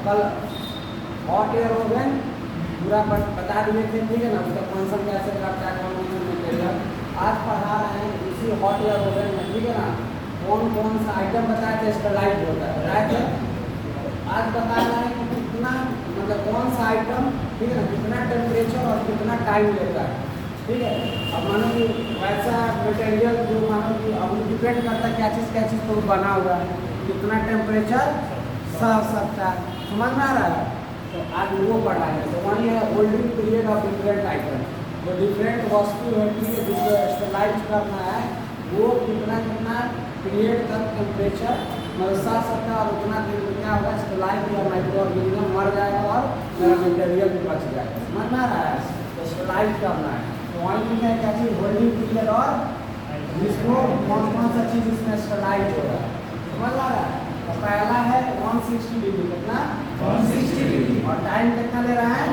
कल hot air oven पूरा बता दिए थे, ठीक है ना, उसका फंक्शन कैसे करता है, कौन कौन मटेरियल। आज पढ़ा रहे हैं इसी हॉट एयर ओवन में, ठीक है ना, कौन कौन सा आइटम बताए थे स्टरलाइट होता है, बताए थे। आज बता रहे हैं कि कितना मतलब कौन सा आइटम, ठीक है ना, कितना टेम्परेचर और कितना टाइम लेता है, ठीक है। अब मानो कि वैसा मटेरियल जो मानो कि अब डिपेंड करता है क्या चीज़ तो बना हुआ है, कितना टेम्परेचर सह सकता है, समझ में आ रहा है। तो आज वो पढ़ा है। तो वही है holding period of different item, जो डिफरेंट वस्तु है, ठीक है, जिसको स्टरलाइज करना है वो कितना पीरियड तक टेम्परेचर मतलब सह सकता है, और उतना दिन में क्या होगा, स्टरलाइज या माइक्रो ऑर्गेनिज्म मर जाएगा और मेरा मटेरियल भी बच जाएगा, समझ में आ रहा है। तो स्टरलाइज करना है, तो वहीं लिखा है क्या चीज़, होल्डिंग पीरियड और जिसको कौन कौन सा चीज़ इसमें स्टरलाइज होगा, समझ आ रहा है। तो पहला है 160 डिग्री, कितना 160 डिग्री, और टाइम कितना ले रहा है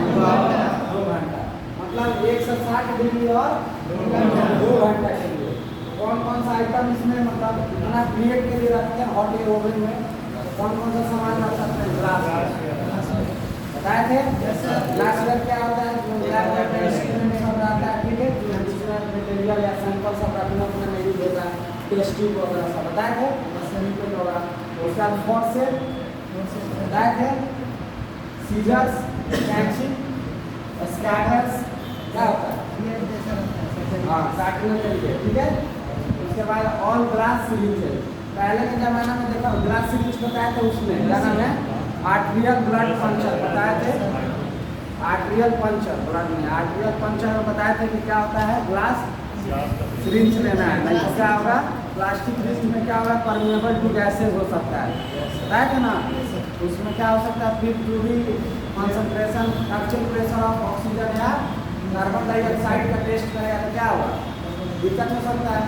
2 घंटा, मतलब 160 डिग्री और 2 घंटा के लिए। कौन कौन सा आइटम इसमें मतलब कितना पीरियड के लिए रखते हैं हॉट एयर ओवन में, कौन कौन सा सामान रख सकते हैं, ग्लास बताए थे। ग्लास क्या होता है, सब रहता है, ठीक है, जिसमें मटेरियल या सैंपल सब रखने अपने में यूज होता है, टेस्टिंग वगैरह सब बताए थे, सैंपल होगा। उसके बाद फोर्सेप बताए थे, सीजर्स, कैंची, स्कैटर्स क्या होता है, हाँ काटने के लिए, ठीक है। उसके बाद ऑल ग्लास सिलिंडर, पहले के ज़माना में देखा ग्लास सिलिंडर बताया था, उसमें क्या नाम है, आर्टेरियल ब्लड पंचर बताए थे, आर्टेरियल पंचर ब्लड में, आर्टेरियल पंचर में बताए थे कि क्या होता है, ग्लास सिरिंज लेना है, नहीं तो क्या होगा, प्लास्टिक सिरिंज में क्या होगा, परमेबल टू गैसेज हो सकता है, बताया था ना, उसमें क्या हो सकता है, फिर जो भी concentration actual pressure of oxygen या कार्बन डाइऑक्साइड का टेस्ट करेगा तो क्या होगा, दिक्कत हो सकता है।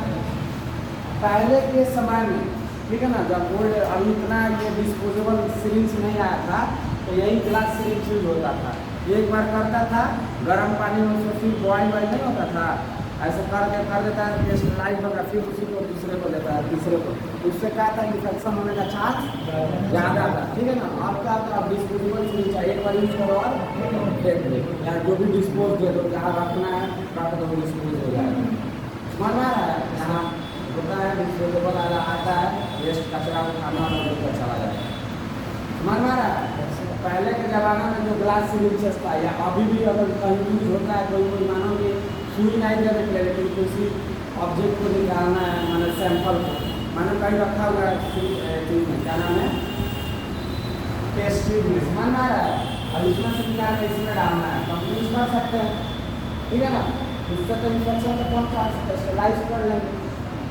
पहले के समय में, ठीक है ना, जब ओल्ड अभी इतना ये डिस्पोजेबल सिरिंज नहीं आया था, तो यही ग्लास सिरिंज यूज होता था, एक बार करता था गर्म पानी में, उसमें फिर बॉइल नहीं होता था, ऐसे करके कर देता है, टेस्ट लाइव होगा, फिर उसी को दूसरे को देता है, तीसरे को, उससे क्या था, इन्फेक्शन होने का चांस ज़्यादा था, ठीक है ना। अब क्या होता है, डिस्पोजेबल सिरिंज है, एक बार यूज करो और फेंक दो, या जो भी डिस्पोज दे दो, जहाँ रखना है रख दो, डिस्पोज हो जाएगा, समझ में आ रहा है। यहाँ होता है डिस्पोजेबल आता है, वेस्ट कचरा को खाना लेकर चला जाता है, समझ में आ रहा है। पहले के ज़माना में जो ग्लास सिरिंज था, या अभी भी अगर कहीं यूज होता है, कोई मानो कि सुई नहीं देने के लिए, लेकिन किसी ऑब्जेक्ट को निकालना है, मैंने सैंपल को मैंने कहीं रखा हुआ है चीज में, क्या नाम है, टेस्ट ट्यूब में, समझ में आ रहा है। अब इसमें से निकाल के इसमें डालना है, तो हम यूज कर सकते हैं, ठीक है ना। इससे तो इन्फेक्शन तो कौन सा स्टरलाइज कर लेंगे,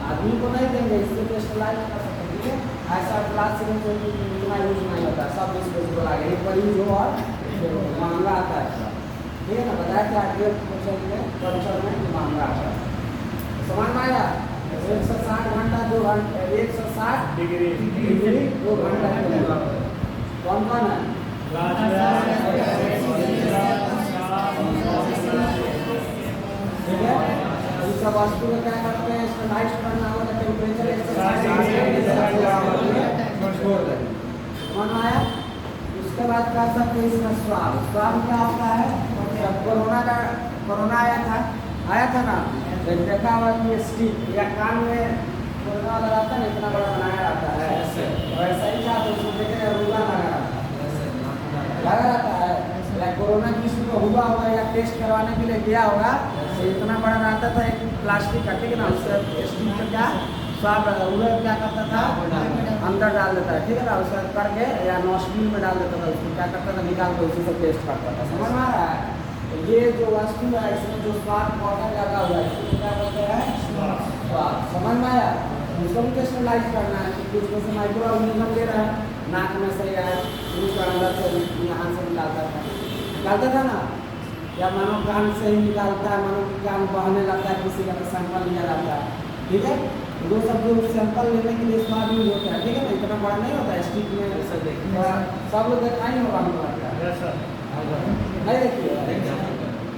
आदमी को नहीं देंगे, इससे तो स्टरलाइज कर सकते हैं, ठीक है। ऐसा ग्लास सिरिंज इतना यूज नहीं होता, सब डिस्पोजेबल आ गया, एक बार यूज हो और महंगा आता है, ठीक है ना, बताया कि आर्टिकल पंचर में महंगा आता है, समझ में आया। 160 घंटा 2 घंटा 160 डिग्री 2 घंटा के लिए कौन कौन है, ठीक है। इस सब वस्तु को क्या करते हैं, इसको लाइट करना होगा, टेम्परेचर 160 छोड़ देंगे, कौन आया। उसके बाद कर सकते हैं इसका स्वाब, स्वाब क्या होता है, जब कोरोना आया था ना, देखा हुआ कि स्टिक या कान में कोरोना लगाता है ना, इतना बड़ा बनाया रहता है, वैसा ही था, तो उसको देखे रूगा लगा रहता है, या कोरोना किसी को हुआ होगा या टेस्ट करवाने के लिए गया होगा, तो इतना बड़ा रहता था एक प्लास्टिक का, ठीक है ना, उससे स्टिक में क्या स्वाब उधर क्या करता था, अंदर डाल देता है, ठीक है ना, उसका करके या नॉस्ट्रिल में डाल देता था, उसको क्या करता था, निकाल के उसी से टेस्ट करता था, समझ में आ रहा है। तो ये जो वस्तु है, इसमें जो स्वाद पाउडर लगा हुआ है, इसको क्या कहते हैं, स्वाद, समझ में आया। उसको भी स्टरलाइज करना है, क्योंकि उसमें से माइक्रो ऑर्गेनिज्म ले रहा है, नाक में से या मुँह के अंदर से यहाँ से निकालता था ना, या मानो कान से ही निकालता है, मानो कान बहने लगता है, किसी का तो सैंपल लिया जाता है, ठीक है। दो सब जो सैंपल लेने के लिए स्वाद यूज होता है, ठीक है ना, इतना बड़ा नहीं होता है, स्टिक में सब लोग देखा ही होगा, हमको लगता है नहीं देखिए,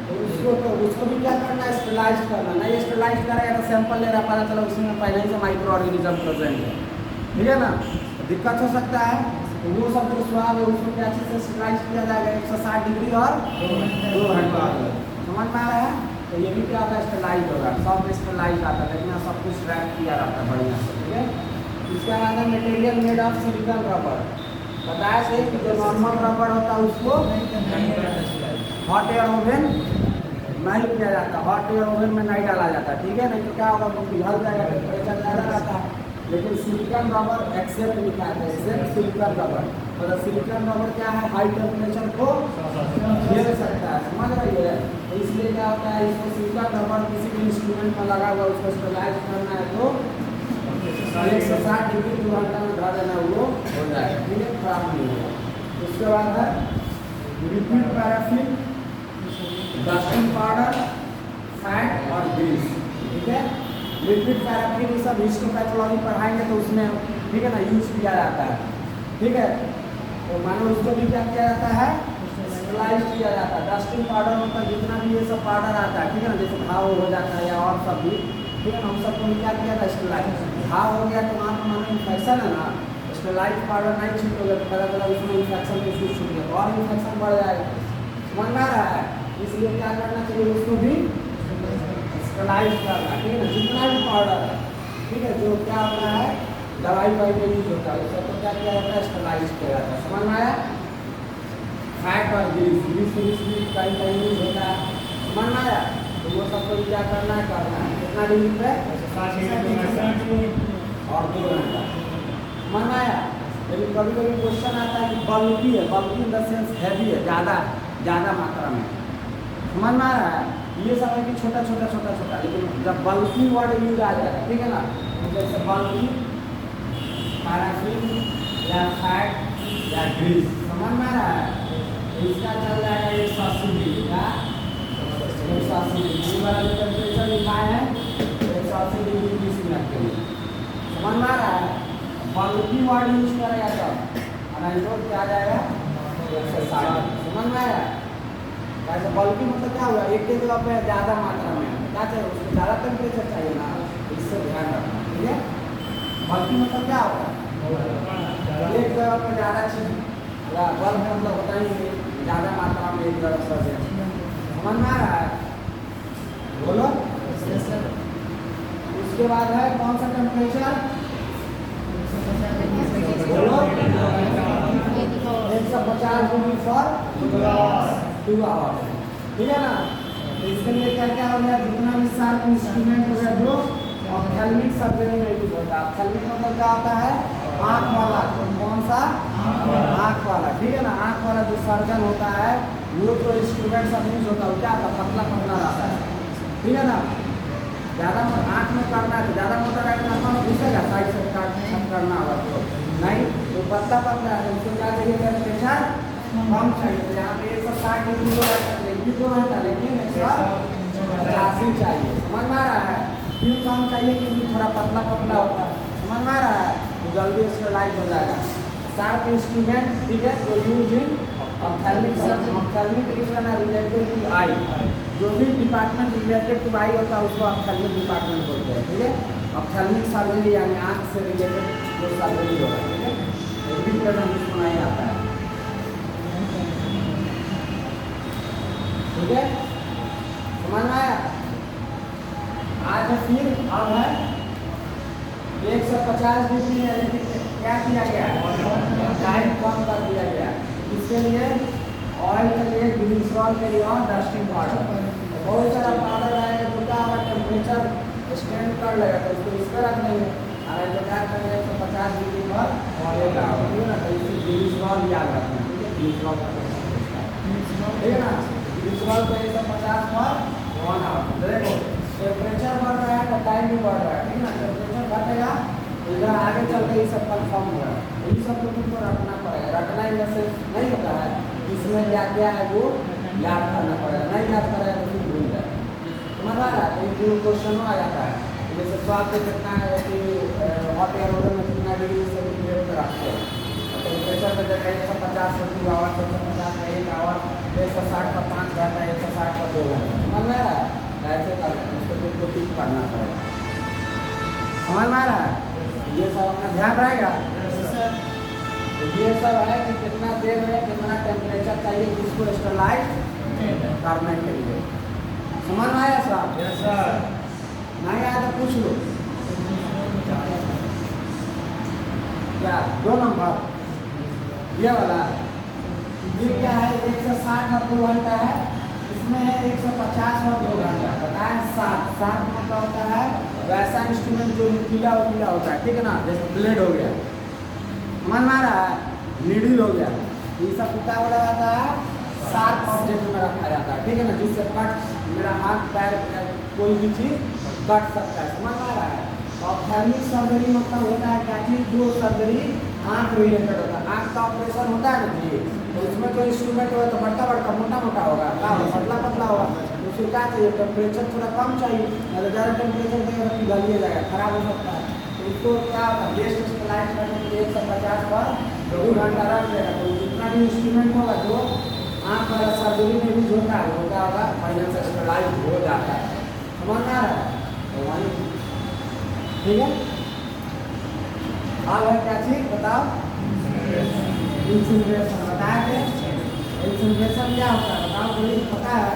तो उसको भी क्या करना है, स्टरलाइज करना, नहीं स्टरलाइज करेगा तो सैंपल ले रहा, पता चला उसमें पहले ही से माइक्रो ऑर्गेनिज्म प्रेजेंट है, ठीक है ना, दिक्कत हो सकता है। तो वो सब जो स्वाब है उसको क्या चीज़ से स्टरलाइज किया जाएगा 160 डिग्री और 2 घंटा। समझ में आ रहा है? तो ये भी क्या होता है, स्टरलाइज होगा, सब स्टरलाइज आता है, लेकिन सब कुछ रैप किया रहता है बढ़िया से। ठीक है, इसके बाद है material made of silicone rubber. बताया थे कि जो नॉर्मल रबर होता है उसको हॉट एयर ओवन नहीं किया जाता, हॉट एयर ओवन में नहीं डाला जाता। ठीक है, नहीं तो क्या होगा, वो पिघल जाएगा, टेम्परेचर ज़्यादा रहता है। लेकिन सिलिकॉन रबर एक्सेप्ट लिखा है, एक्सेप्ट सिलिकॉन रबर। मतलब सिलिकॉन रबर क्या है, हाई टेम्परेचर को झेल सकता है। समझ रही है? तो इसलिए क्या होता है, इसको सिलिकॉन रबर किसी भी इंस्ट्रूमेंट में लगा हुआ उसको स्टरलाइज करना है तो 160 डिग्री 2 घंटा में धर देना, वो हो जाएगा। ठीक है, खराब नहीं होगा। उसके बाद है liquid paraffin, dusting powder, fat और ग्रीस। ठीक है, लिक्विड पैराफिन ये सब हिस्टोपैथोलॉजी पढ़ाएंगे तो उसमें, ठीक है ना, यूज किया जाता है। ठीक है, तो मानो उसको भी क्या किया जाता है, स्टरलाइज किया जाता है। डस्टिंग पाउडर मतलब जितना भी ये सब पाउडर आता है, ठीक है ना, जैसे घाव हो जाता है या और सब भी, ठीक है ना, हम सबको क्या किया था, स्टरलाइज। घाव हो गया तो वहाँ पर मानो इन्फेक्शन है ना, स्टरलाइज पाउडर नहीं छूटोगे तो पता चला उसमें इन्फेक्शन के कुछ छूट गया तो और इन्फेक्शन बढ़ जाएगा। समझ में आ रहा है? इसलिए क्या करना चाहिए, उसको भी स्टरलाइज करना। ठीक है ना, जितना भी पाउडर है, ठीक है, जो क्या होता है दवाई वाई में यूज होता है, उसको क्या किया जाता है, स्टरलाइज किया जाता है। समझ में आया? फैट और ग्रीस, ग्रीस भी कहीं कहीं यूज होता है। समझ में आया? तो वो सबको क्या करना है, करना है कितना डिग्री पे, और 2 घंटा। समझ में आया? लेकिन कभी कभी क्वेश्चन आता है कि बल्कि है, बल्कि इन द सेंस हैवी है, ज़्यादा मात्रा में। समझ में आ रहा है? ये सब है कि छोटा छोटा छोटा छोटा, लेकिन जब बल्कि वर्ड यूज आ जाएगा, ठीक है ना, जैसे बल्कि पैराफिन या फैट या ग्रीस। समझ में आ रहा है? तो इसका चल जाएगा 180 डिग्री का, 180 डिग्री वाला जो टेम्परेचर लिखा है 180 डिग्री 20 मिनट के लिए। समझ में आ रहा है? बल्कि वर्ड यूज करेगा तब, और तो क्या आ जाएगा 160। समझ में आया? ऐसे बल्कि मतलब क्या हुआ, एक जगह पे ज़्यादा मात्रा में क्या चाहिए, उसको ज़्यादा टेम्परेचर चाहिए ना, इससे ध्यान रखना। ठीक है, बल्कि मतलब क्या होगा, एक जगह पर ज़्यादा चीज, बल्क मतलब होता ही नहीं, ज़्यादा मात्रा में एक जगह पर। समझ में आ रहा है? बोलो। उसके बाद है कौन सा टेम्परेचर, बोलो, 150 डिग्री फॉर 2 आवर्स। ठीक है ना, तो इसके लिए क्या क्या हो गया, जितना भी शार्प इंस्ट्रूमेंट हो गया जो ऑप्थेल्मिक सर्जरी में यूज होता है। ऑप्थेल्मिक मतलब क्या होता है, आँख वाला। कौन सा, आँख वाला। ठीक है ना, आँख वाला जो सर्जन होता है वो जो इंस्ट्रूमेंट सब यूज होता है वो क्या होता है, पतला पतला रहता है। ठीक है ना, ज़्यादा आँख में करना है तो ज़्यादा मोटा रहता है, घुसेगा साइड से काट करना होगा तो नहीं, तो पतला पतला है, उसको क्या चाहिए, टेम्परेचर कम चाहिए। तो यहाँ पे 160 डिग्री तो रहता, लेकिन 185 चाहिए। समझ में आ रहा है? क्यों कम चाहिए, क्योंकि थोड़ा पतला पतला होता है। समझ में आ रहा है? तो जल्दी स्टरलाइज हो जाएगा। शार्प इंस्ट्रूमेंट, ठीक है, जो use in ophthalmic surgery. Ophthalmic is related to eye, जो भी डिपार्टमेंट रिलेटेड टू आई होता है उसको ऑप्थेल्मिक डिपार्टमेंट बोलते हैं। ठीक है, ऑप्थेल्मिक सर्जरी यानी आँख से रिलेटेड जो सर्जरी होगा। ठीक है, भी प्रश्न इसको नहीं आता है। ठीक है, समझ में आया? आज है फिर, अब है 150 डिग्री है, लेकिन क्या किया गया, टाइम कम कर दिया गया। इसके लिए ऑयल के लिए, ग्लिसरॉल के लिए और डस्टिंग पाउडर, बहुत सारा पाउडर आएगा तो क्या होगा, टेम्परेचर स्टैंड कर लेगा तो उसको इस पर रख देंगे। अगर जो क्या करेंगे 150 डिग्री पर ऑयल ना, तो इसी ग्लिसरॉल याद रखना। ठीक है, ग्लिसरॉल का ठीक है ना, ग्लिसरॉल को 150 पर 1 आवर। देखो टेम्परेचर बढ़ रहा है तो टाइम भी बढ़ रहा है। ठीक है ना, टेम्परेचर घटेगा तो इधर आगे चल के ये सब कन्फर्म होगा। तो ये सब तो तुमको रखना पड़ेगा। रखना ही जैसे नहीं होता है, इसमें क्या क्या है वो याद करना पड़ेगा, नहीं याद करेगा तो फिर भूल जाए। समझ आ रहा है? तो ये क्वेश्चन आ जाता है, जैसे स्वास्थ्य कितना है कि हॉट एयर ओवन में कितना डिग्री सेंटीग्रेड पर रखते हैं, टेम्परेचर पर जगह 150 से 2 आवर, 150 का 1 आवर, 160 का 5 घंटा, 160 का 2 घंटा। समझ में आ रहा है? ऐसे करना है, उसको तुमको ठीक करना पड़ेगा। समझ में आ रहा है? ये सब अपना ध्यान रहेगा। तो ये सब है कि कितना देर में कितना टेम्परेचर चाहिए इसको स्टरलाइज करने के लिए। समझ में आया सर? Yes sir. नहीं आया तो पूछ लो। क्या 2 नंबर ये वाला ये क्या है? 160 और 2 घंटा है, इसमें है 150 और 2 घंटा। बताए 60 में क्या होता है? वैसा इंस्ट्रूमेंट जो नुकीला वकीला होता है, ठीक है ना, जैसे ब्लेड हो गया, मन मारा है, नीडल हो गया, ये सब कितना बोला जाता है? 7 ऑब्जेक्ट में रखा जाता है, ठीक है ना, जिससे कट मेरा हाथ पैर कोई भी चीज़ कट सकता है। समझ में आ रहा है? ऑप्थेल्मिक सर्जरी मतलब होता है क्या चीज़? जो सर्जरी आँख रिलेटेड होता है। आँख का ऑपरेशन होता है ना जी, तो इसमें जो इंस्ट्रूमेंट होगा तो बड़का बड़का मोटा मोटा होगा, क्या होगा? पतला पतला होगा। तो उसको क्या चाहिए? टेम्परेचर थोड़ा कम चाहिए, अगर ज़्यादा टेम्परेचर देगा तो पिघल जाएगा, खराब हो सकता है। तो उसको क्या होगा? बेस्ट स्टरलाइज करने के लिए 150 पर 2 घंटा रख देगा। तो जितना भी इंस्ट्रूमेंट होगा जो आँख वाला सर्जरी में यूज होता है वो क्या होगा? फाइनल से स्टरलाइज हो जाता है। समझ में आ रहा है? तो वही ठीक है। अब है क्या चीज बताओ? इंसिनरेशन। बताया थे इंसिनरेशन क्या होता है? बताओ, कोई पता है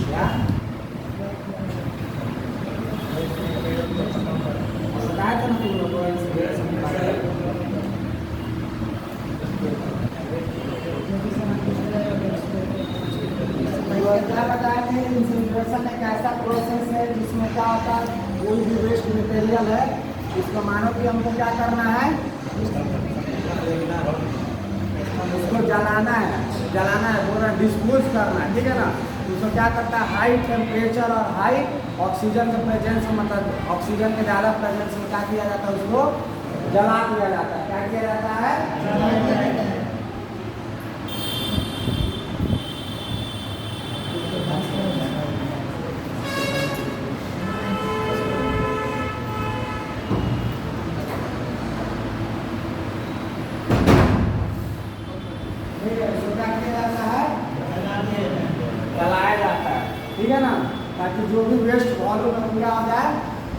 क्या? बताया था ना तुम लोग को इंसिनरेशन के बारे में? क्या बताया थे? इंसिनरेशन एक ऐसा प्रोसेस है जिसमें क्या होता है? कोई भी वेस्ट मटेरियल है, इसको मानो कि हमको क्या करना है? उसको जलाना है, बोल रहा डिस्पोज करना है, ठीक है ना। तो उसको क्या करता है? हाई टेम्परेचर और हाई ऑक्सीजन के प्रेजेंस में, मतलब ऑक्सीजन के ज़्यादा प्रेजेंस में क्या किया जाता है? उसको जला दिया जाता है। क्या किया जाता है? जलाया जाता है, ठीक है ना, ताकि जो भी वेस्ट वॉल्यूम में पूरा हो जाए,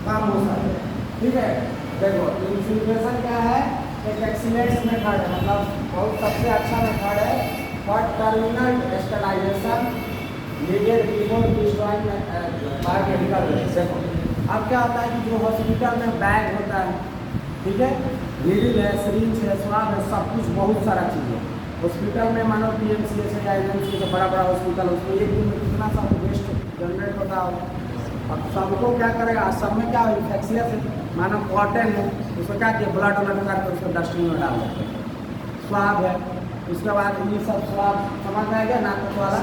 कम हो सके। ठीक है, देखो इंसिनरेशन क्या है? एक एक्सीलेंट मेथड है, मतलब बहुत सबसे अच्छा मेथड है for terminal sterilization needed before destroying biomedical waste. देखो अब क्या होता है कि जो हॉस्पिटल में बैग होता है, ठीक है, नीडल है, सिरिंज है, स्वाब है, सब कुछ बहुत सारा चीज़ है। हॉस्पिटल में मानो PMCH या एमएमसी का बड़ा बड़ा हॉस्पिटल, उसमें एक दिन में कितना सब वेस्ट जनरेट होता होगा। अब सबको क्या करेगा? सब में क्या इन्फेक्शियस है, मानो कॉटन है, उसको क्या किया? ब्लड डोनेट करके उसको डस्टबिन में डाल देते हैं। स्वाब है, उसके बाद ये सब स्वाब समझ में आ गया, नाक वाला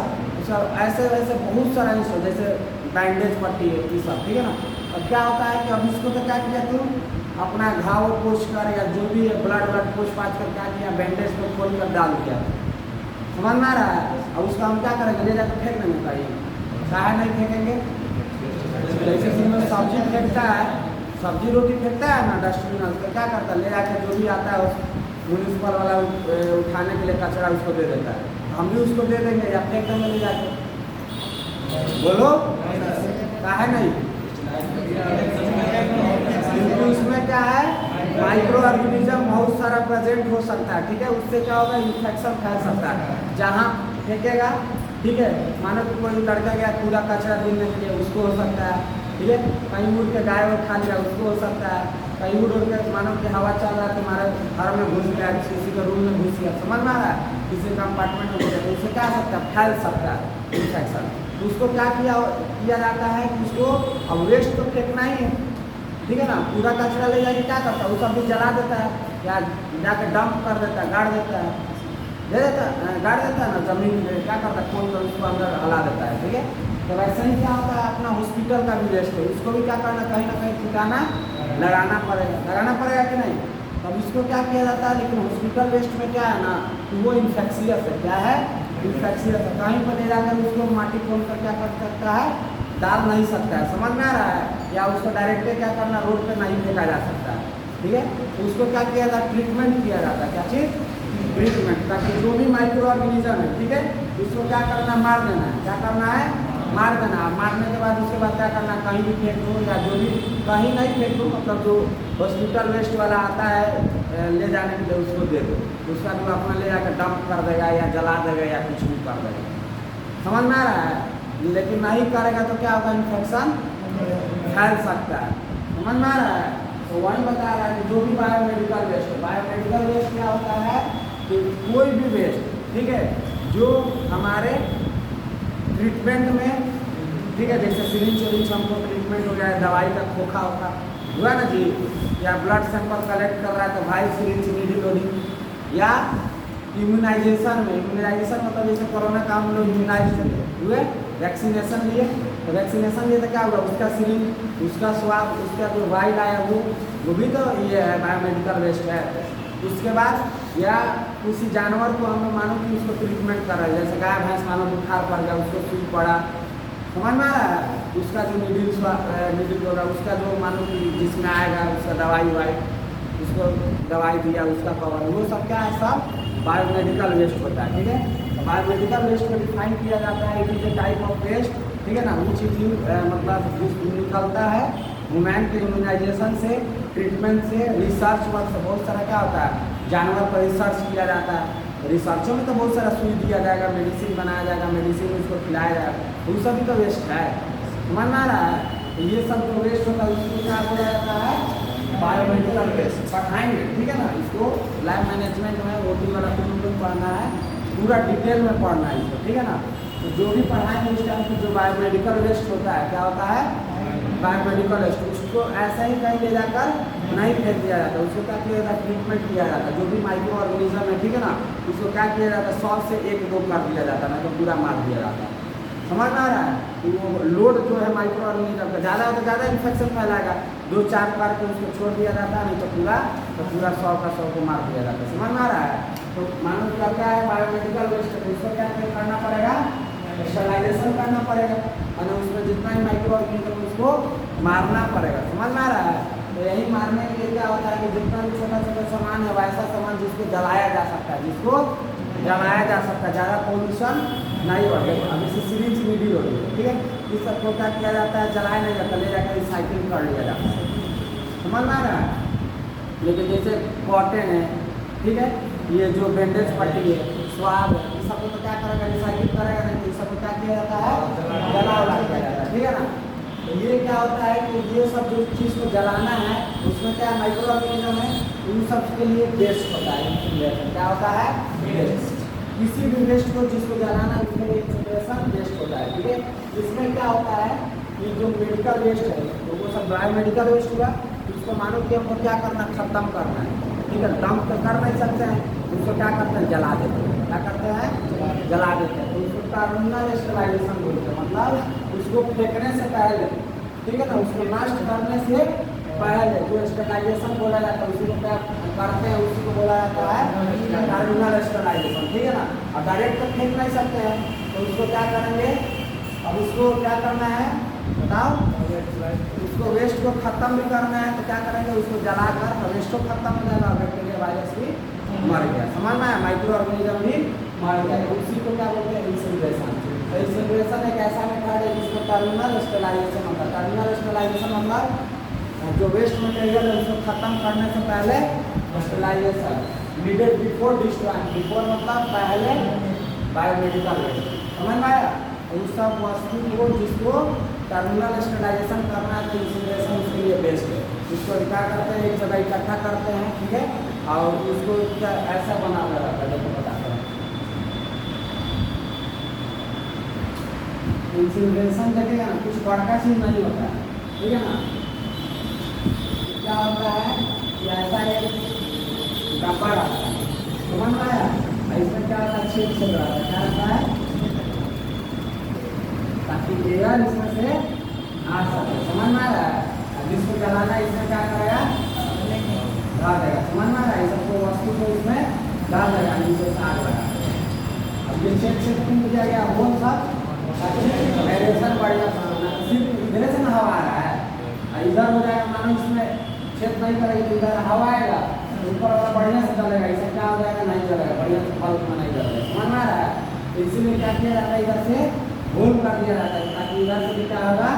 सब ऐसे वैसे बहुत सारा इंस्ट्रू, जैसे बैंडेज पट्टी है, ये सब, ठीक है ना। अब क्या होता है कि अब इसको तो क्या किया तुम? अपना घाव पोछ कर या जो भी है ब्लड पोछ पाछ कर क्या किया? बैंडेज को खोल कर डाल दिया। समझ में आ रहा है? अब उसका हम क्या करेंगे? ले जाकर फेंक देंगे कहीं? काहे नहीं फेंकेंगे? जैसे जिसमें सब्जी फेंकता है, सब्जी रोटी फेंकता है ना डस्टबिन, उसको क्या करता है? ले जाकर जो भी आता है उस म्यूनिसिपल वाला उठाने के लिए कचरा उसको दे देता है। हम भी उसको दे देंगे या फेंक देंगे ले जाकर? बोलो काहे नहीं? क्योंकि उसमें क्या है? माइक्रो ऑर्गेनिज्म बहुत सारा प्रेजेंट हो सकता है, ठीक है। उससे क्या होगा? इन्फेक्शन फैल सकता है। जहाँ फेंकेगा, ठीक है, मानो कि कोई लड़का गया पूरा कचरा गिरने के लिए, उसको हो सकता है, ठीक है। कहीं उड़ के गाय खा लिया, उसको हो सकता है। कहीं उड़ के मानो कि हवा चल रहा है, तुम्हारे घर में घुस गया, किसी के रूम में घुस गया, समझ में आ रहा है? किसी कंपार्टमेंट में घुस गया, तो उससे क्या हो सकता है? फैल सकता है इन्फेक्शन। तो उसको क्या किया जाता है कि उसको अब वेस्ट तो फेंकना ही है, ठीक है ना। पूरा कचरा ले जाके क्या करता है? वो सब भी जला देता है या जाके डंप कर देता है, गाड़ देता है, गाड़ देता है ना जमीन में, क्या करता है? खोल कर उसको अंदर हला देता है, ठीक है। तो वैसे ही क्या होता है? अपना हॉस्पिटल का भी वेस्ट है, उसको भी क्या करना? कहीं ना कहीं ठिकाना लगाना पड़ेगा कि नहीं? तब इसको क्या किया जाता है? लेकिन हॉस्पिटल वेस्ट में क्या है ना कि वो इन्फेक्शियस है। क्या है? इन्फेक्शियस है। कहीं पर ले जाकर उसको माटी खोल कर क्या कर सकता है? डाल नहीं सकता है। समझ में आ रहा है? या उसको डायरेक्टली क्या करना? रोड पे नहीं फेंका जा सकता है, ठीक है। तो उसको क्या किया जाता है? ट्रीटमेंट किया जाता है। क्या चीज़? ट्रीटमेंट, ताकि जो भी माइक्रो ऑर्गेनिज्म है, ठीक है, उसको क्या करना? मार देना है। क्या करना है? मार देना। मारने के बाद उसके बाद क्या करना, कहीं भी फेंक दो या जो भी, कहीं नहीं फेंक दो, मतलब जो हॉस्पिटल वेस्ट वाला आता है ले जाने के लिए उसको दे दो। उसका जो अपना ले जाकर डंप कर देगा या जला देगा या कुछ भी कर देगा। समझ में आ रहा है? लेकिन नहीं करेगा तो क्या होगा, इन्फेक्शन फैल सकता है। समझ में आ रहा है? तो वही बता रहा है कि जो भी बायोमेडिकल वेस्ट है, बायोमेडिकल वेस्ट क्या होता है कि कोई भी वेस्ट, ठीक है, जो हमारे ट्रीटमेंट में, ठीक है, जैसे सिरिंज विरिंज हमको ट्रीटमेंट हो गया है, दवाई का खोखा होखा हुआ ना जी, या ब्लड सैंपल कलेक्ट कर रहा है तो भाई सिरिंज नीडल लोडिंग, या इम्यूनाइजेशन में, इम्यूनाइजेशन मतलब जैसे कोरोना का हम लोग इम्यूनाइज हुए, वैक्सीनेशन लिए, तो वैक्सीनेशन लिए तो क्या हुआ, उसका सिरिंज, उसका स्वाब, उसका जो वाइल आया वो भी तो ये है, बायोमेडिकल वेस्ट है। उसके बाद या किसी जानवर को हम लोग मानो कि उसको ट्रीटमेंट कर रहे हैं, जैसे गाय भैंस मानो बुखार पड़ गया, उसको सुई पड़ा, समझ में आ रहा है, उसका जो नीडल होगा, उसका जो मानो कि जिसमें आएगा उसका दवाई वाई, उसको दवाई दिया, उसका कवर, वो सब क्या है, सब बायोमेडिकल वेस्ट होता है। ठीक है, तो बायोमेडिकल वेस्ट को डिफाइन किया जाता है, it is a type of waste, ठीक है ना, विच इज मतलब निकलता है ह्यूमन के इम्यूनाइजेशन से, ट्रीटमेंट से, रिसर्च वर्क से। बहुत सारा क्या होता है, जानवर पर रिसर्च किया जाता है, रिसर्चों में तो बहुत सारा सुई दिया जाएगा, मेडिसिन बनाया जाएगा, मेडिसिन उसको खिलाया जाएगा, वो सभी तो वेस्ट है। समझ में आ रहा है? तो ये सब जो वेस्ट होता है उसको क्या बोला जाता है, बायोमेडिकल वेस्ट। पढ़ाएंगे, ठीक है ना, इसको लैब मैनेजमेंट में ओटी वाला पढ़ना है, पूरा डिटेल में पढ़ना है इसको, ठीक है ना। तो जो भी पढ़ाएंगे उस टाइम की जो बायोमेडिकल वेस्ट होता है, क्या होता है, बायोमेडिकल वेस्ट, उसको ऐसा ही कहीं ले जाकर नहीं फेंक दिया जाता, उसको क्या किया जाता है, ट्रीटमेंट किया जाता है। जो भी माइक्रो ऑर्गेनिज्म है, ठीक है ना, उसको क्या किया जाता है, 100 से 1-2 कर दिया जाता है, नहीं तो पूरा मार दिया जाता है। समझ में आ रहा है? तो वो लोड जो है माइक्रो ऑर्गेनिज्म का ज़्यादा है तो ज़्यादा इन्फेक्शन फैलाएगा, 2-4 बार के उसको छोड़ दिया जाता है, नहीं तो पूरा 100 का 100 को मार दिया जाता है। समझ में आ रहा है? तो मानो कि क्या है, बायोमेडिकल वेस्ट, तो उसको क्या करना पड़ेगा, स्टरलाइजेशन करना पड़ेगा, और उसमें जितना ही माइक्रो ऑर्गेनिज्म उसको मारना पड़ेगा। समझ में आ रहा है? तो यही मारने के लिए क्या होता है कि जितना भी छोटा छोटा सामान है, वैसा सामान जिसको जलाया जा सकता है, जिसको जलाया जा सकता है, ज़्यादा पॉल्यूशन नहीं बढ़े। अब इसे सिरिंज नीडल हो गई, ठीक है, इस सबको क्या किया जाता है, जलाया नहीं जाता, ले जाकर रिसाइकिल कर लिया जाता है। समझ में आ रहा है? लेकिन जैसे कॉटन है, ठीक है, ये जो बैंडेज पट्टी है, स्वाब है, इस सबको तो क्या करेगा, रिसाइकिल करेगा नहीं, तो इस सबको क्या किया जाता है, जला उला किया जाता है, ठीक है ना। तो ये क्या होता है कि ये सब जो चीज़ को जलाना है, उसमें क्या माइक्रो ऑर्गेनिज्म है, उन सब के लिए वेस्ट होता है, इन्फिल्ट्रेशन क्या होता है, वेस्ट। किसी भी वेस्ट को जिसको जलाना है उसके लिए इन्फिल्ट्रेशन वेस्ट होता है, ठीक है। इसमें क्या होता है कि जो मेडिकल वेस्ट है, तो वो सब बायोमेडिकल वेस्ट हुआ, उसको मानो कि हमको क्या करना, खत्म करना है, ठीक है, डंप तो कर नहीं सकते हैं, उसको क्या करते हैं, जला देते हैं। क्या करते हैं, जला देते हैं। तो उसको टर्मिनल स्टरलाइजेशन बोलते हैं, मतलब उसको फेंकने से पहले, ठीक है ना, उसको नष्ट करने से पहले जो स्टरलाइजेशन बोला जाता है, उसी को क्या करते हैं, उसी को बोला जाता है टर्मिनल स्टरलाइजेशन, ठीक है ना। और डायरेक्ट तो फेंक नहीं सकते हैं, तो उसको क्या करेंगे, अब उसको क्या करना है बताओ, उसको वेस्ट को खत्म भी करना है, तो क्या करेंगे, उसको जलाकर वेस्ट को खत्म हो जाएगा, बैक्टीरिया वायरस भी मर गया। समझ में आया, माइक्रो ऑर्गेनिज्म भी मर गया। उसी को क्या बोलते हैं, इन्सिनरेशन। तो इन्सिनरेशन एक ऐसा मेथड है जिसको टर्मिनल स्टरलाइजेशन होता है। टर्मिनल स्टरलाइजेशन मतलब जो वेस्ट मटेरियल है उसको खत्म करने से पहले sterilization, needed before destroying, before मतलब पहले बायोमेडिकल वेस्ट। समझ में आया? उस सब वस्तु को जिसको टर्मिनल स्टरलाइजेशन करना है, तो इन्सिनरेशन उसके लिए बेस्ट है। उसको क्या करते हैं, एक जगह इकट्ठा करते हैं, ठीक है, और उसको क्या ऐसा बना हुआ रहता है, देखो बताते हैं। इन्सिनरेशन देखेगा ना, कुछ बड़का चीज नहीं होता है, ठीक है ना। क्या होता है कि ऐसा एक डब्बा रहता है, समझ में आया? इसमें क्या होता है, छेद छेद रहता है, क्या रहता है, ताकि एयर इसमें से आ सके। समझ में आ रहा है? जिसको जलाना है इसमें क्या करेगा, डाल देगा। समझ में आ रहा है? सबको वस्तु को इसमें डाल देगा, नीचे से आग लगा। अब ये छेद छेद क्यों किया गया, वो सब एरेशन बढ़िया सिर्फ इधर से ना हवा आ रहा है, इधर हो जाएगा, मानो इसमें छेद नहीं करेगी तो इधर हवा आएगा, ऊपर वाला बढ़िया से चलेगा, इससे क्या हो जाएगा, नहीं चलेगा, बढ़िया से बल्ब में नहीं चलेगा। समझ में आ रहा है? इसीलिए क्या किया जाता है, इधर से होल कर दिया जाता है ताकि इधर से भी क्या होगा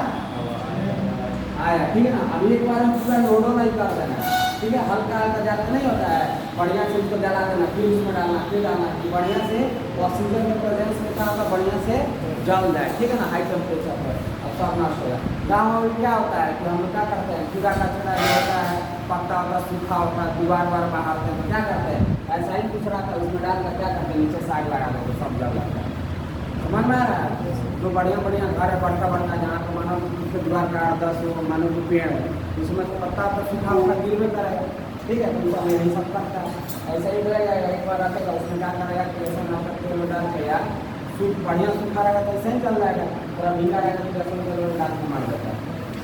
आया, ठीक है ना। अब एक बार हम पूरा लोडो नहीं कर देना, ठीक है, हल्का हल्का ज़्यादा नहीं होता है, बढ़िया से उसको जला देना, फिर उसमें डालना, फिर डालना, कि बढ़िया से ऑक्सीजन के प्रेजेंस में क्या होगा, बढ़िया से जल जाए, ठीक है ना, हाई टेम्परेचर पर। अब सब नष्ट हो जाए। गाँव में क्या होता है कि हम लोग क्या करते हैं, कूड़ा कचरा जो होता है, पत्ता होता सूखा होता है, दीवार वार बहारते हैं, तो क्या करते हैं, ऐसा ही कुछ रहा था उसमें डाल कर क्या करते हैं, नीचे साग लगा देते, सब जल जाता है। समझ में आ रहा है। जो बढ़िया बढ़िया घर है, बढ़ता बढ़ता, जहाँ पर मानो उसके दीवार का 10 मानो जो पेड़ है, उसमें तो पत्ता तो सूखा होगा, गिरवे करेगा, ठीक है, तो उसका यही सब करता है। ऐसा ही रहेगा, एक बार रखेगा, उसमें क्या करेगा कि ऐसा ना करके वो डाल के यार सूख बढ़िया सूखा रहेगा तो ऐसे ही चल जाएगा, थोड़ा भीगा रहेगा तो लहसुन का लोग डाल के मार देता है।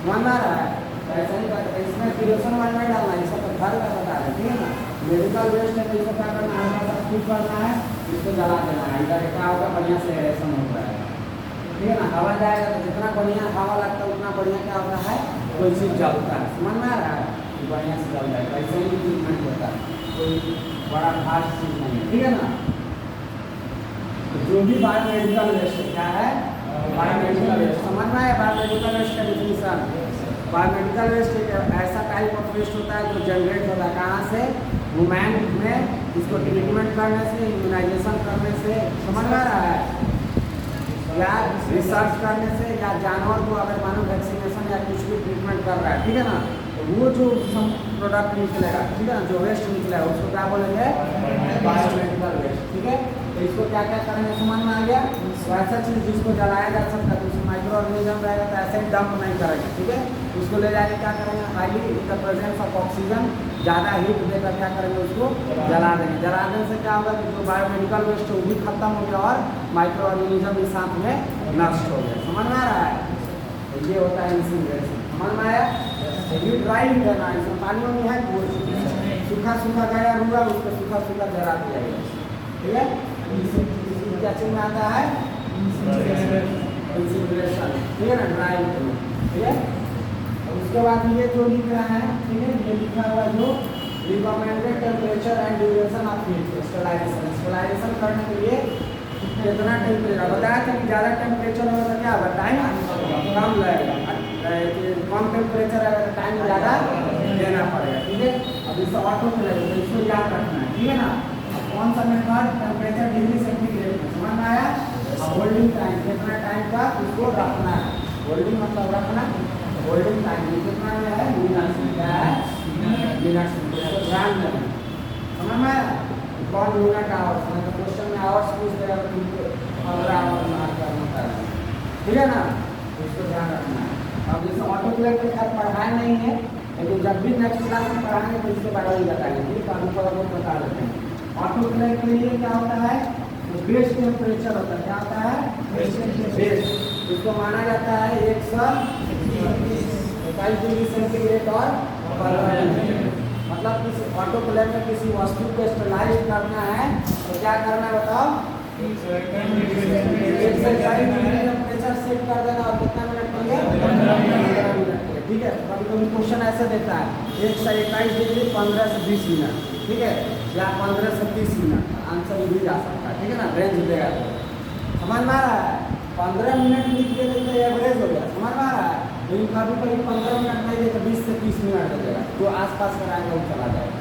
समझ में आ रहा है। तो ऐसा नहीं करता, इसमें किरोसन वाला नहीं डालना, ये सब तो घर का बता रहे, ठीक है ना। मेडिकल वेस्ट है तो इसको क्या करना है, हल्का सा सूख करना है, इसको जला देना है, इधर क्या होगा, बढ़िया से एरेशन होता है, ठीक है ना। हवा जाएगा तो जितना बढ़िया हवा लगता है उतना बढ़िया क्या होता है, कोई चीज़ जलता है। समझ में आ रहा है, बढ़िया से जल जाएगा, ऐसे ही ट्रीटमेंट होता है, कोई बड़ा खास चीज़ नहीं है, ठीक है ना। तो जो भी बायोमेडिकल वेस्ट क्या है, बायोमेडिकल वेस्ट, समझ में आया। बायोमेडिकल वेस्ट का डिफिनीशन, बायोमेडिकल वेस्ट एक ऐसा टाइप ऑफ वेस्ट होता है जो जनरेट होता है कहाँ से, ह्यूमन में, इसको ट्रीटमेंट करने से, इम्यूनाइजेशन करने से, समझ में आ रहा है, या रिसर्च करने से, या जानवर को अगर मानो वैक्सीनेशन या कुछ भी ट्रीटमेंट कर रहा है, ठीक है ना, तो वो जो प्रोडक्ट निकलेगा, ठीक है ना, जो वेस्ट निकलेगा उसको क्या बोलेंगे, बायोमेडिकल वेस्ट, ठीक है। तो इसको क्या क्या करेंगे, समझ में आ गया। तो ऐसा चीज़ जिसको जलाया जा सकता है, तो उसमें माइक्रो ऑर्गेनिज्म रहेगा तो ऐसे ही डंप नहीं करेंगे, ठीक है। उसको ले जाके क्या करेंगे, highly in the presence of oxygen, ज़्यादा हीट देकर क्या करेंगे, उसको जला देंगे। जलाने से क्या होगा कि जो बायोमेडिकल वेस्ट है वो भी खत्म हो गया और माइक्रो ऑर्गेनिज्म भी साथ में नष्ट हो गया। समझ में आ रहा है। तो ये होता है इंसिनरेशन, समझ में आया। ये ड्राई करना, इसमें पानी में है वो सूखा सूखा गया हुआ, उसको सूखा सूखा जला दिया गया, ठीक है। क्या चीज में आता है, इंसिनरेशन, ठीक है ना, ड्राई, ठीक है। उसके बाद ये जो लिख रहा है, ठीक है, ये लिखा हुआ जो recommended temperature and duration of heat sterilisation, sterilisation करने के लिए कितना टेम्परेचर बताया था कि ज़्यादा टेम्परेचर होगा तो क्या होगा, टाइम कम लगेगा, कम टेम्परेचर आएगा तो टाइम ज़्यादा देना पड़ेगा, ठीक है। अब इससे ऑटो मिलेगा तो इसको याद रखना है, ठीक है ना। अब कौन सा मेथड, टेम्परेचर डिग्री सेंटीग्रेड में, समझ में आया। होल्डिंग टाइम, कितना टाइम का उसको रखना है, होल्डिंग मतलब रखना, होल्डिंग टाइम कितना है, मिनट, क्या है, मिनट, ध्यान देना, समझ में आया। कौन मिनट आवर्स, मतलब क्वेश्चन में आवर्स पूछ देगा तो तुमको 15 आवर्स मार्क करना है, ठीक है ना, उसको ध्यान रखना है। अब जैसे ऑटो क्लियर के साथ पढ़ाया नहीं है, लेकिन जब भी नेक्स्ट क्लास में पढ़ाएंगे तो इसके बारे में बताएंगे, ठीक है, अभी थोड़ा बहुत बता देते हैं। ऑटो क्लियर के लिए क्या होता है, बेस टेम्परेचर होता है, क्या होता है, बेस, इसको माना जाता है 127 डिग्री सेंटीग्रेड और मतलब किसी ऑटो क्लेम में किसी वस्तु को स्टेलाइज करना है तो क्या करना है बताओ, 127 डिग्री टेम्परेचर सेट कर देना और कितना मिनट के लिए, 15 मिनट के लिए, ठीक है। कभी कभी क्वेश्चन ऐसे देता है 127 डिग्री 15 से 20 मिनट, ठीक है, या 15 से 30 मिनट, आंसर भी जा सकता है, ठीक है ना, रेंज देगा तो समझ में आ रहा है। 15 मिनट लिख के तो एवरेज हो गया, समझ में आ रहा है। लेकिन कभी कभी 15 मिनट नहीं देगा, 20 से 30 मिनट दे देगा, जो आसपास कराएगा वो चला जाएगा,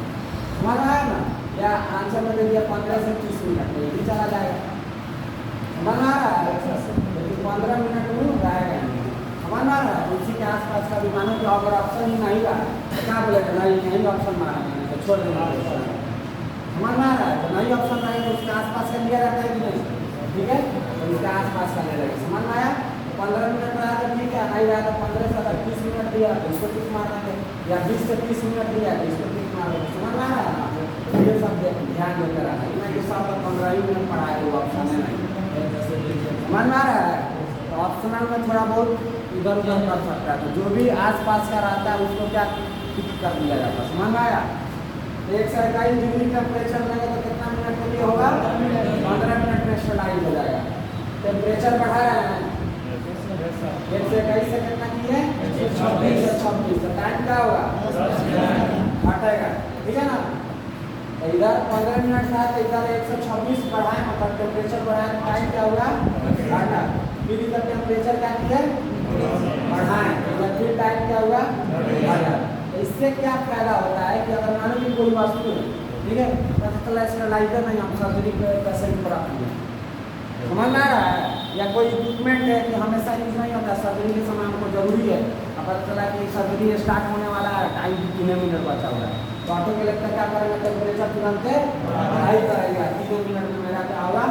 समझ में आया ना। या आंसर में दे दिया 15 से 30 मिनट में, भी चला जाएगा, समझ में आ रहा है। लेकिन 15 मिनट में रहेगा नहीं, समझ में आ रहा है। उसी के आसपास का भी मानो कि अगर ऑप्शन ही नहीं रहा तो क्या बोलेगा, नहीं यही ऑप्शन मारा मैंने तो छोड़ देना, समझ में आ रहा है। तो नहीं ऑप्शन रहेगा उसके आसपास का लिया जाता है कि नहीं, ठीक है, तो उसके आसपास का ले लेगा, समझ में आया। 15 मिनट रहा तो ठीक है, नहीं रहा तो 15 से 30 मिनट दिया तो इसको टिक मार देंगे, या 20 से 30 मिनट दिया तो इसको टिक मार देंगे, समझ में आ रहा है ना। तो ये सब ध्यान देते रहना, इतना के साथ 15 ही मिनट पढ़ाए वो ऑप्शन है नहीं, समझ में आ रहा है। तो ऑप्शनल में थोड़ा बहुत इधर उधर कर सकता है, तो जो भी आसपास का रहता है उसको क्या टिक कर दिया जाता है, समझ में आया। 127 डिग्री टेम्परेचर लगेगा तो कितना मिनट के लिए होगा, 15 मिनट में स्टेलाइज हो जाएगा। टेम्परेचर बढ़ा रहा है 121 से कितना की है, 126 तो टाइम क्या होगा, हटेगा, ठीक है ना। तो इधर 15 मिनट था तो इधर 126 बढ़ाए, मतलब टेम्परेचर बढ़ाए तो टाइम क्या होगा, घटा। फिर इधर टेम्परेचर क्या किया बढ़ाएं, तो फिर टाइम क्या हुआ बढ़ा। तो इससे क्या फायदा होता है कि अगर मानो कि कोई वस्तु है, ठीक है, पता चला इसका लाइटर नहीं, हम सर्जरी पेशेंट पर आते हैं, समझ में आ रहा है, या कोई इक्विपमेंट है कि हमेशा यूज नहीं होता, सर्जरी के समय हमको जरूरी है, अब पता चला कि सर्जरी स्टार्ट होने वाला है, टाइम 3 मिनट बचा हुआ है, तो ऑटो के लेकर क्या करेंगे, टेम्परेचर तुरंत हाई करेगा, 3 मिनट में मेरा क्या होगा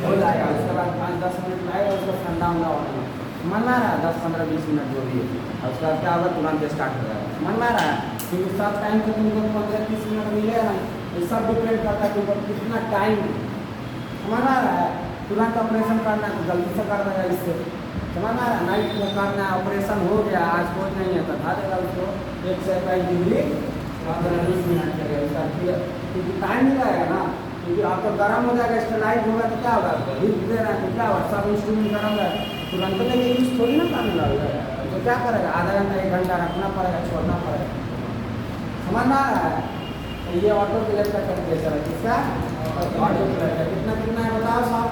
हो जाएगा, उसके बाद 5-10 मिनट लगेगा उसको ठंडा होगा होने में, समझ में आ रहा है, 10-15-20 मिनट जो भी है, और उसके बाद क्या होगा तुरंत स्टार्ट हो जाएगा, समझ में आ रहा है, क्योंकि सब टाइम तो तुमको 15-30 मिनट मिलेगा नहीं, ये सब डिपेंड करता है कि कितना टाइम, समझ में आ रहा है, तुरंत ऑपरेशन करना है तो जल्दी से कर देगा, इससे समझ में आ रहा है, नाइट में करना है, ऑपरेशन हो गया आज कोई नहीं है तो था देगा उसको 1 से 22 डिग्री 15-20 मिनट करेगा उसका, क्योंकि टाइम नहीं लगेगा ना, क्योंकि आप तो गर्म हो जाएगा, स्टेलाइज होगा तो क्या होगा, हीट दे रहा है तो क्या होगा, सब इंस्ट्रूमेंट गर्म है, तुरंत लेके यूज थोड़ी ना करने लगेगा, तो क्या करेगा, आधा घंटा 1 घंटा रखना पड़ेगा, छोड़ना पड़ेगा, समझ में आ रहा है। तो ये ऑटो क्लेम का टेम्परेचर है, किसका ऑटो क्लेम का, कितना है बताओ साहब,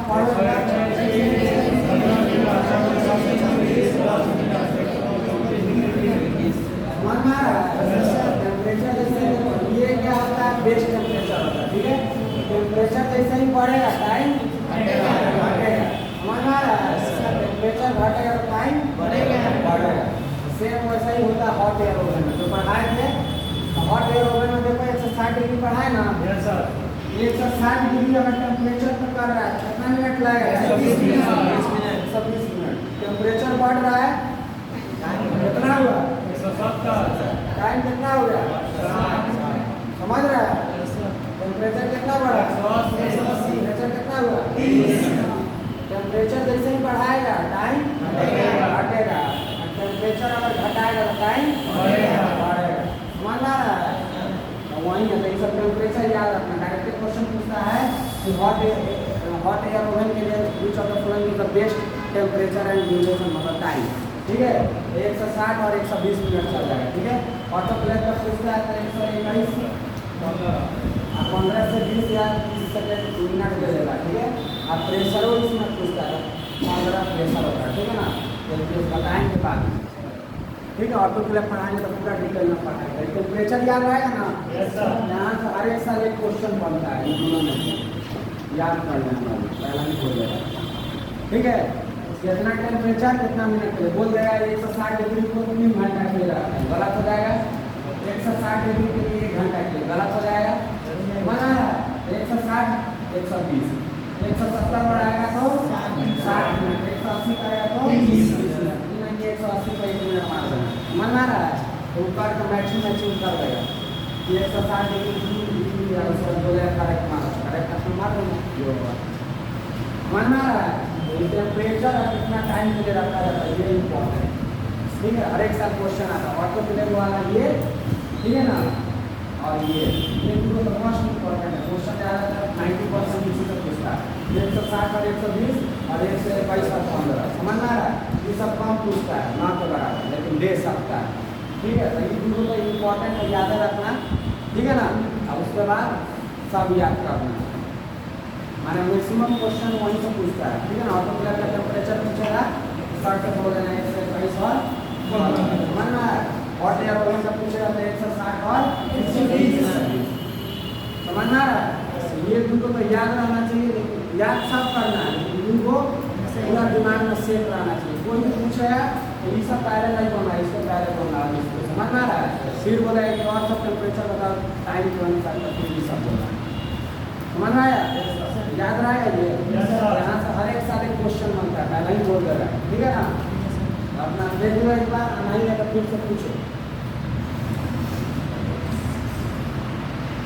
समझ में आ रहा है। टेम्परेचर जैसे ये क्या होता है, बेस्ट टेम्परेचर होता है, ठीक है, टेम्परेचर जैसे ही बढ़ेगा टाइम घटेगा, समझ में आ रहा है, टेम्परेचर घटेगा तो टाइम बढ़ेगा, सेम वैसा ही होता है हॉट एयर ओवन में, जो पढ़ाए थे हॉट एयर ओवन में देखो 160 डिग्री पढ़ाए ना, 160 डिग्री अगर टेम्परेचर पर कर रहा है कितना मिनट लगेगा, 120 मिनट, टेम्परेचर बढ़ रहा है, कितना हुआ 170, टाइम कितना हो गया, समझ रहा है, टेम्परेचर कितना बढ़ा, टेम्परेचर कितना हुआ, टेम्परेचर जैसे ही बढ़ाएगा टाइम घटेगा, टेम्परेचर अगर घटाएगा तो टाइम बढ़ेगा, समझ आ रहा है, तो वही है, तो ये सब टेम्परेचर याद रखना, डायरेक्ट क्वेश्चन पूछता है कि हॉट एयर ओवन के लिए which of the following is the best temperature and duration, मतलब टाइम, ठीक है, 160 और 120 मिनट चल जाएगा, ठीक है, ऑटो क्लेम का पूछता है 121 15 से 20 या 30 सेकेंड मिनट दे देगा, ठीक है, अब प्रेशर हो इसमें पूछता है 15 प्रेशर होता है, ठीक है ना, तो बताएंगे बाद में, ठीक है, ऑटो क्लेम पढ़ाएंगे तो पूरा डिटेल में पढ़ाएंगे, टेम्परेचर याद रहेगा ना, यहाँ से हर एक साल एक क्वेश्चन बनता है, इन दोनों में याद कर लेना, पहला ही बोल देगा, ठीक है, कितना टेम्परेचर कितना मिनट के लिए बोल देगा, 160 डिग्री को 3 घंटा के लिए रखना है, गलत हो जाएगा, 160 डिग्री के लिए 1 घंटा के लिए गलत हो जाएगा, बना 160 120 170 बढ़ाएगा तो 60 मिनट, 180 करेगा तो 20 मिनट, 180 को 1 मिनट मार देना, मन आ रहा है, तो ऊपर का मैक्सिमम कर देगा, 160 डिग्री या उसका बोलेगा करेक्ट मार देना, जो होगा मन आ रहा है, टेम्परेचर और कितना टाइम के लिए रखा जाता है, ये इम्पोर्टेंट, ठीक है, हर एक साल क्वेश्चन आता है, ऑटो क्लेम वाला ये, ठीक है ना, और ये तो मोस्ट इम्पोर्टेंट है, क्वेश्चन ज़्यादातर 90% इसी से पूछता है, 160 और 120 और 1 से 22 और 15, समझ में आ रहा है, ये सब कम पूछता है, ना तो बराबर, लेकिन दे सकता है, ठीक है, तो ये दूसरों का इम्पोर्टेंट है, याद रखना, ठीक है ना, अब उसके बाद सब याद करना, माने मैक्सिमम क्वेश्चन वहीं से पूछता है, ठीक है ना, ऑटो क्लेम का टेम्परेचर पूछेगा, शॉर्ट में बोल देना 1 से 22 और समझ में आया, हॉट एयर ओवन का पूछेगा तो 160 और 120, समझ में आ रहा है, ये तुमको तो याद रहना चाहिए, याद सब करना है, तुमको पूरा दिमाग में सेट रहना चाहिए, कोई भी पूछेगा तो ये सब पहले नहीं बोलना, इसको पहले बोलना, इसको समझ में आ रहा है, फिर बोला कि और सब टेम्परेचर बताओ टाइम के अनुसार, फिर ये सब बोलना, समझ में आया, याद रहेगा ये, यहाँ से हर एक साल एक क्वेश्चन बनता है, पहले ही बोल दे रहा है, ठीक है ना, अपना देख लो एक बार, नहीं है तो फिर से पूछो।